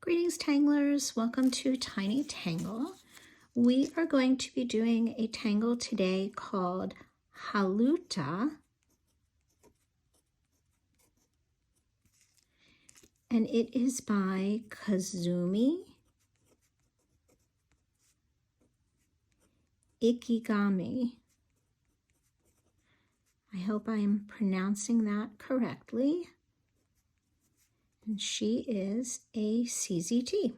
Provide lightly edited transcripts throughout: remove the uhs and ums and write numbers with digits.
Greetings, Tanglers. Welcome to Tiny Tangle. We are going to be doing a tangle today called Haluta. And it is by Kazumi Ikigami. I hope I am pronouncing that correctly. And she is a CZT.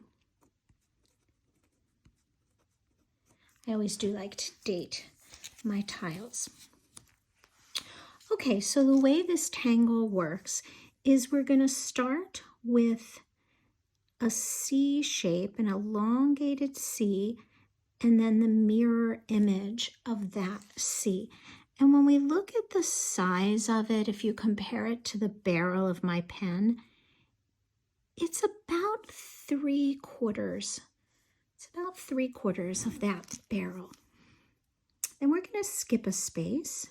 I always do like to date my tiles. Okay, so the way this tangle works is we're going to start with a C shape, an elongated C, and then the mirror image of that C. And when we look at the size of it, if you compare it to the barrel of my pen, it's about 3/4. It's about 3/4 of that barrel. Then we're going to skip a space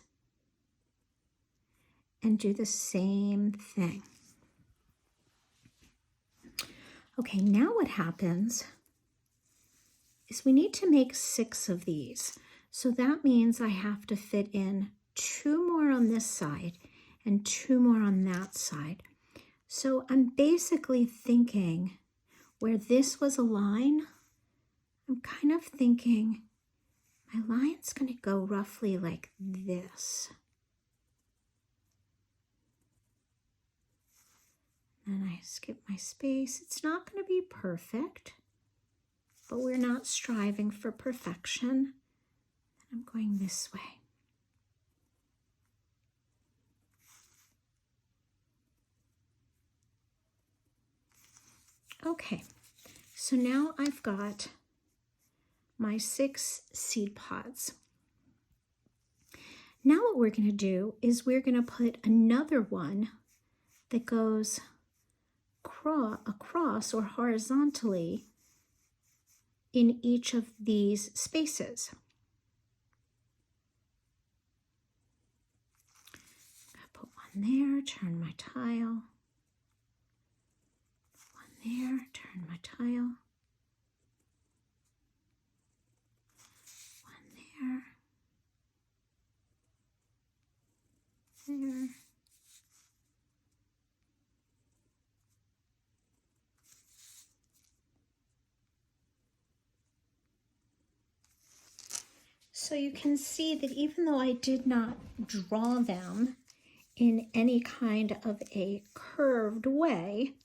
and do the same thing. Okay, now what happens is we need to make 6 of these. So that means I have to fit in 2 more on this side and 2 more on that side. So I'm basically thinking where this was a line, I'm kind of thinking my line's going to go roughly like this. And I skip my space. It's not going to be perfect, but we're not striving for perfection. I'm going this way. Okay, so now I've got my 6 seed pods. Now what we're going to do is we're going to put another one that goes across or horizontally in each of these spaces. I'm going to put one there, turn my tile. One there, turn my tile. One there. There. So you can see that even though I did not draw them in any kind of a curved way,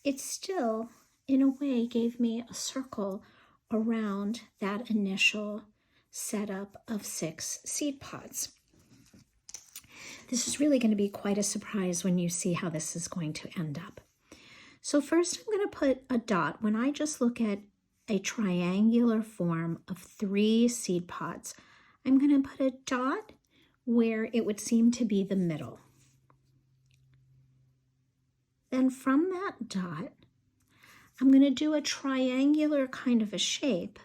it still, in a way, gave me a circle around that initial setup of 6 seed pods. This is really going to be quite a surprise when you see how this is going to end up. So first I'm going to put a dot. When I just look at a triangular form of 3 seed pods, I'm going to put a dot where it would seem to be the middle. Then from that dot, I'm going to do a triangular kind of a shape,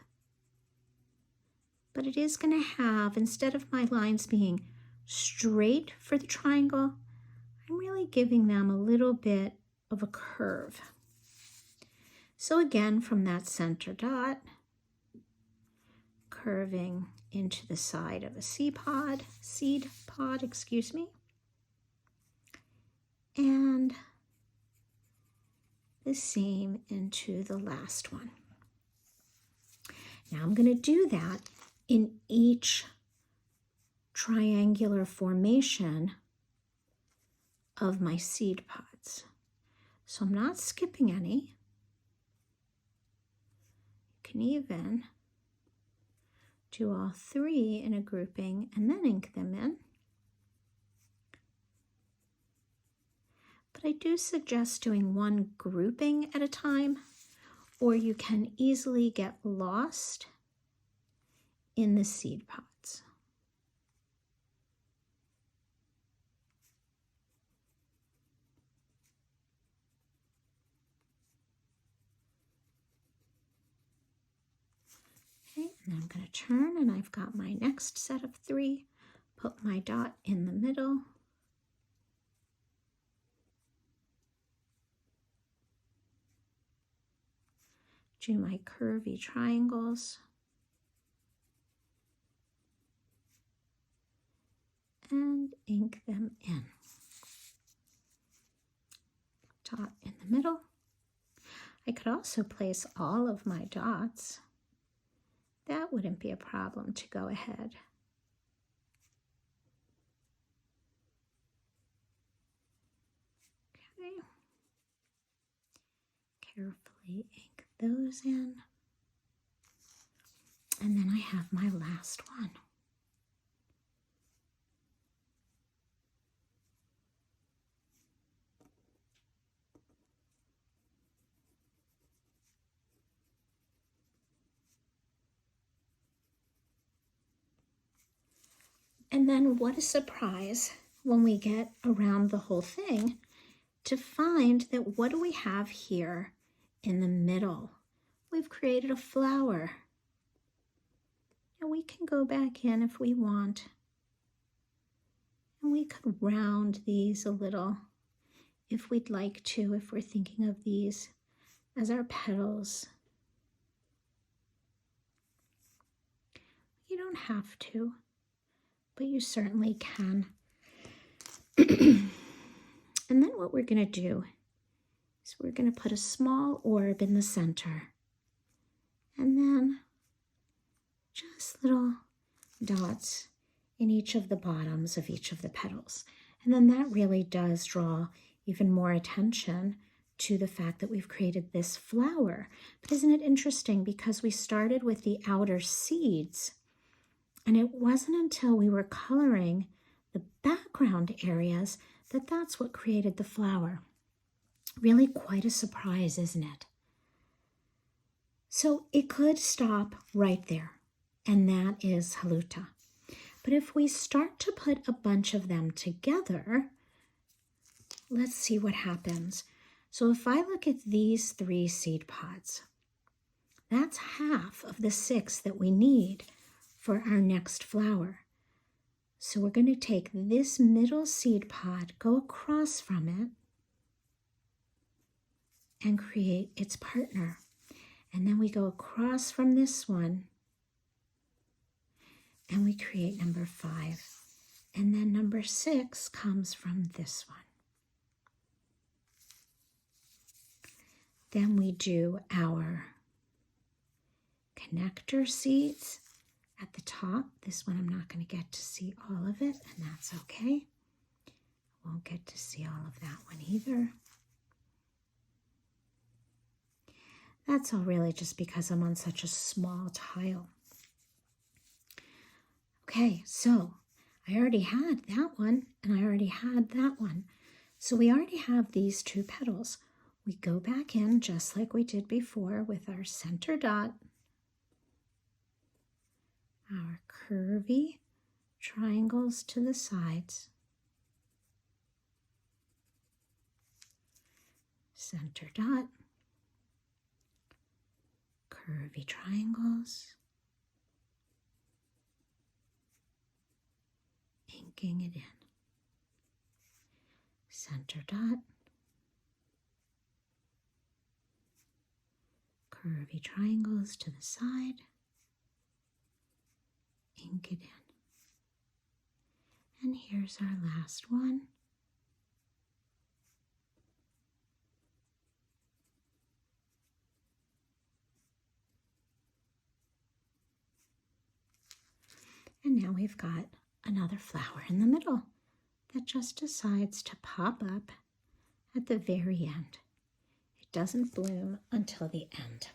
but it is going to have, instead of my lines being straight for the triangle, I'm really giving them a little bit of a curve. So again, from that center dot, curving into the side of a seed pod, and the same into the last one. Now I'm going to do that in each triangular formation of my seed pods. So I'm not skipping any. You can even do all 3 in a grouping and then ink them in. But I do suggest doing one grouping at a time, or you can easily get lost in the seed pods. Okay, and I'm going to turn, and I've got my next set of 3. Put my dot in the middle. do my curvy triangles. And ink them in. Dot in the middle. I could also place all of my dots. That wouldn't be a problem to go ahead. Okay. Carefully ink those in. And then I have my last one. And then what a surprise when we get around the whole thing to find that what do we have here in the middle? We've created a flower. And we can go back in if we want. And we could round these a little if we'd like to, if we're thinking of these as our petals. You don't have to, but you certainly can. And then what we're going to do is we're going to put a small orb in the center. And then just little dots in each of the bottoms of each of the petals. And then that really does draw even more attention to the fact that we've created this flower. But isn't it interesting, because we started with the outer seeds, and it wasn't until we were coloring the background areas that that's what created the flower. Really quite a surprise, isn't it? So it could stop right there, and that is Haluta. But if we start to put a bunch of them together, let's see what happens. So if I look at these 3 seed pods, that's half of the 6 that we need for our next flower. So we're going to take this middle seed pod, go across from it, and create its partner. And then we go across from this one, and we create number 5. And then number 6 comes from this one. Then we do our connector seeds at the top. This one I'm not going to get to see all of it, and that's okay. Won't get to see all of that one either. That's all really just because I'm on such a small tile. Okay, so I already had that one, and I already had that one. So we already have these 2 petals. We go back in just like we did before with our center dot, our curvy triangles to the sides, center dot, curvy triangles, inking it in, center dot, curvy triangles to the side, ink it in. And here's our last one. And now we've got another flower in the middle that just decides to pop up at the very end. It doesn't bloom until the end.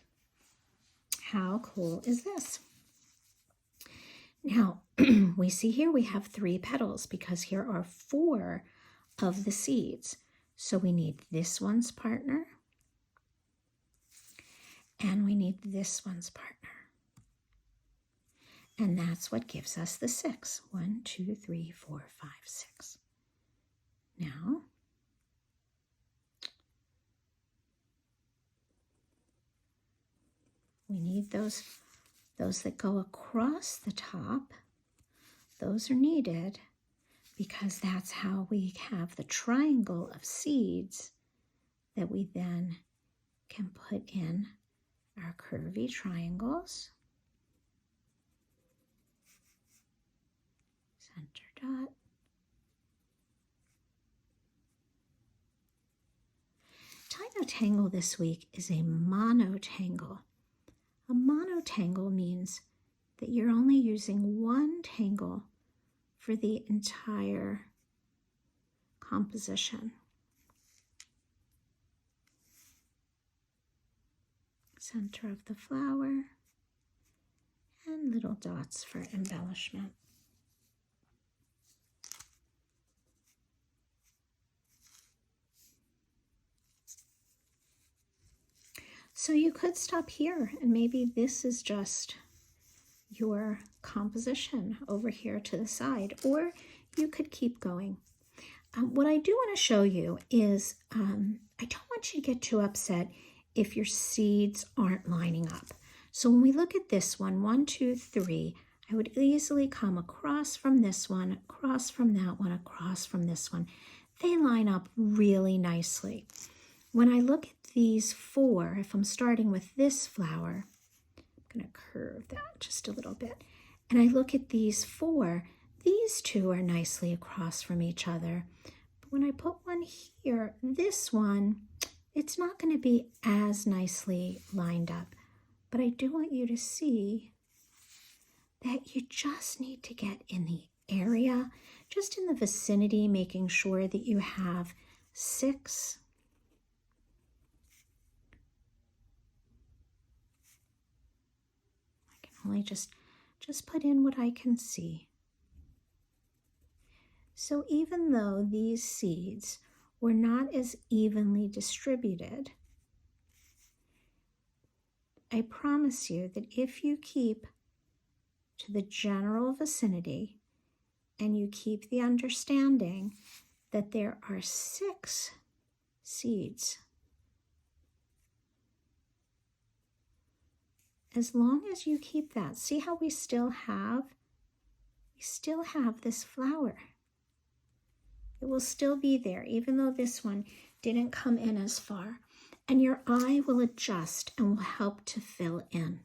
How cool is this? Now, we see here we have 3 petals because here are 4 of the seeds. So we need this one's partner, and we need this one's partner. And that's what gives us the 6. 1, 2, 3, 4, 5, 6. Now, we need those that go across the top. Those are needed because that's how we have the triangle of seeds that we then can put in our curvy triangles. Center dot. Tangle this week is a monotangle. A monotangle means that you're only using one tangle for the entire composition. Center of the flower and little dots for embellishment. So you could stop here and maybe this is just your composition over here to the side, or you could keep going. What I do want to show you is I don't want you to get too upset if your seeds aren't lining up. So when we look at this one, 1, 2, 3, I would easily come across from this one, across from that one, across from this one. They line up really nicely. When I look at these 4, if I'm starting with this flower, I'm going to curve that just a little bit, and I look at these 4, these 2 are nicely across from each other. But when I put one here, this one, it's not going to be as nicely lined up. But I do want you to see that you just need to get in the area, just in the vicinity, making sure that you have 6. I can only just put in what I can see. So even though these seeds were not as evenly distributed, I promise you that if you keep to the general vicinity and you keep the understanding that there are 6 seeds, as long as you keep that, see how we still have this flower. It will still be there, even though this one didn't come in as far. And your eye will adjust and will help to fill in.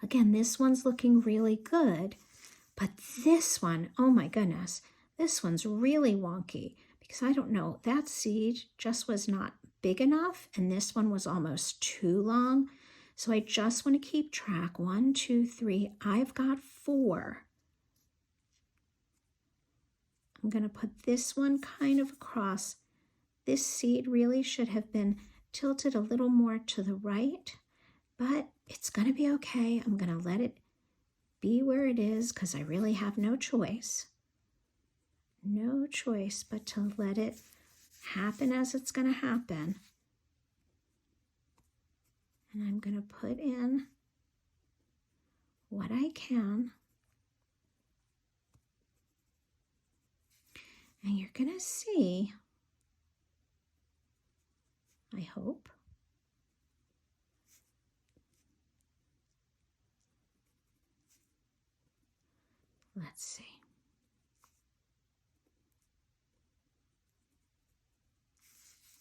Again, this one's looking really good, but this one, oh my goodness, this one's really wonky because I don't know, that seed just was not big enough and this one was almost too long. So I just want to keep track. 1, 2, 3, I've got 4. I'm going to put this one kind of across. This seed really should have been tilted a little more to the right, but it's going to be okay. I'm going to let it be where it is because I really have no choice. No choice but to let it happen as it's going to happen. And I'm going to put in what I can. And you're going to see, I hope, let's see.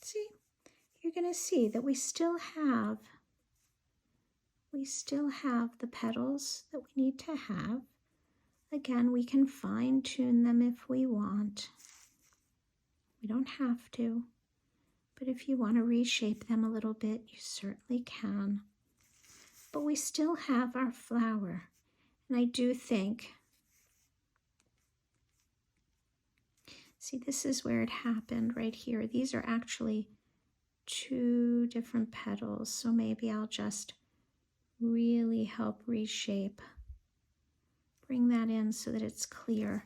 See, you're going to see that we still have the petals that we need to have. Again, we can fine tune them if we want. We don't have to, but if you want to reshape them a little bit, you certainly can. But we still have our flower, and I do think, see, this is where it happened right here. These are actually 2 different petals, so maybe I'll just really help reshape. Bring that in so that it's clear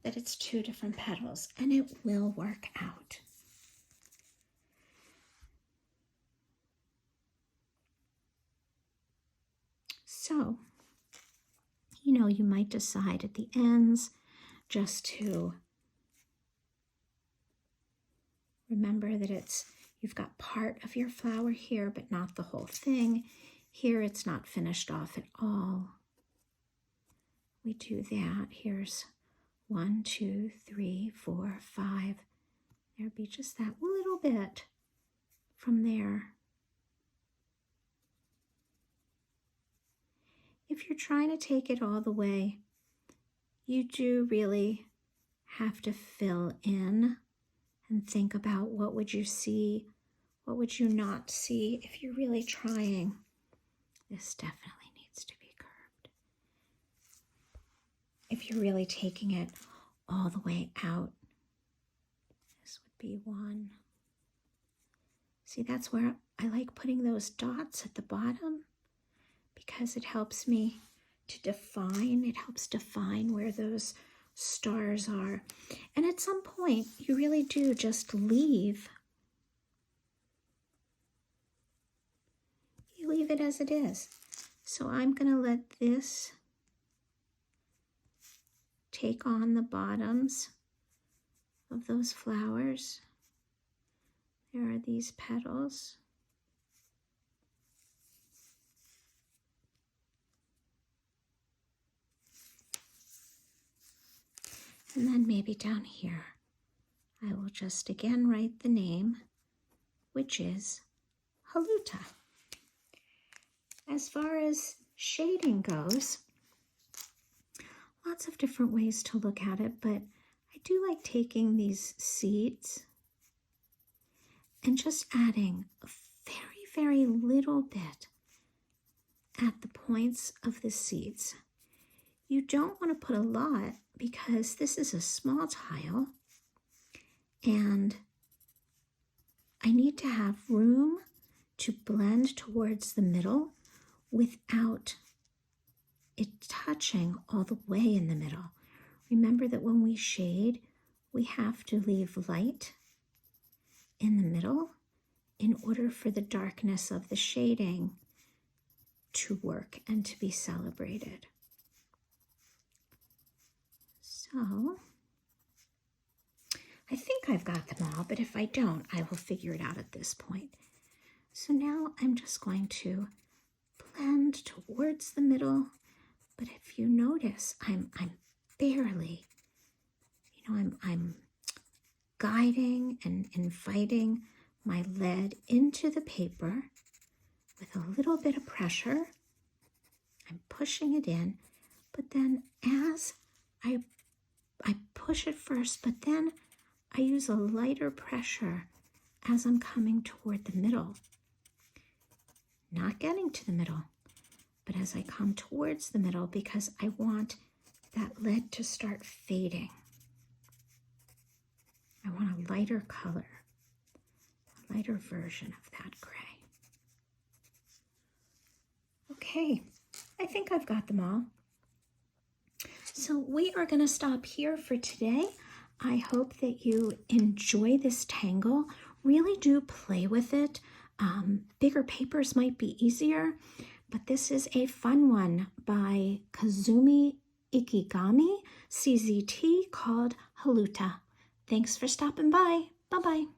that it's 2 different petals, and it will work out. So, you might decide at the ends just to remember that you've got part of your flower here, but not the whole thing. Here it's not finished off at all. We do that. Here's 1, 2, 3, 4, 5. There'd be just that little bit from there. if you're trying to take it all the way, you do really have to fill in and think about what would you see, what would you not see if you're really trying. This definitely needs to be curved. If you're really taking it all the way out, this would be one. See, that's where I like putting those dots at the bottom because it helps me to define, it helps define where those stars are. And at some point, you really do just leave. You leave it as it is. So I'm going to let this take on the bottoms of those flowers. There are these petals. And then maybe down here, I will just again write the name, which is Haluta. As far as shading goes, lots of different ways to look at it, but I do like taking these seeds and just adding a very, very little bit at the points of the seeds. You don't want to put a lot because this is a small tile and I need to have room to blend towards the middle without it touching all the way in the middle. Remember that when we shade, we have to leave light in the middle in order for the darkness of the shading to work and to be celebrated. So, I think I've got them all, but if I don't, I will figure it out at this point. So now I'm just going to blend towards the middle, but if you notice, I'm barely, I'm guiding and inviting my lead into the paper with a little bit of pressure. I'm pushing it in, but then as I push it first, but then I use a lighter pressure as I'm coming toward the middle. Not getting to the middle, but as I come towards the middle because I want that lead to start fading. I want a lighter color, a lighter version of that gray. Okay, I think I've got them all. So we are going to stop here for today. I hope that you enjoy this tangle. Really do play with it. Bigger papers might be easier, but this is a fun one by Kazumi Ikigami CZT called Haluta. Thanks for stopping by. Bye-bye.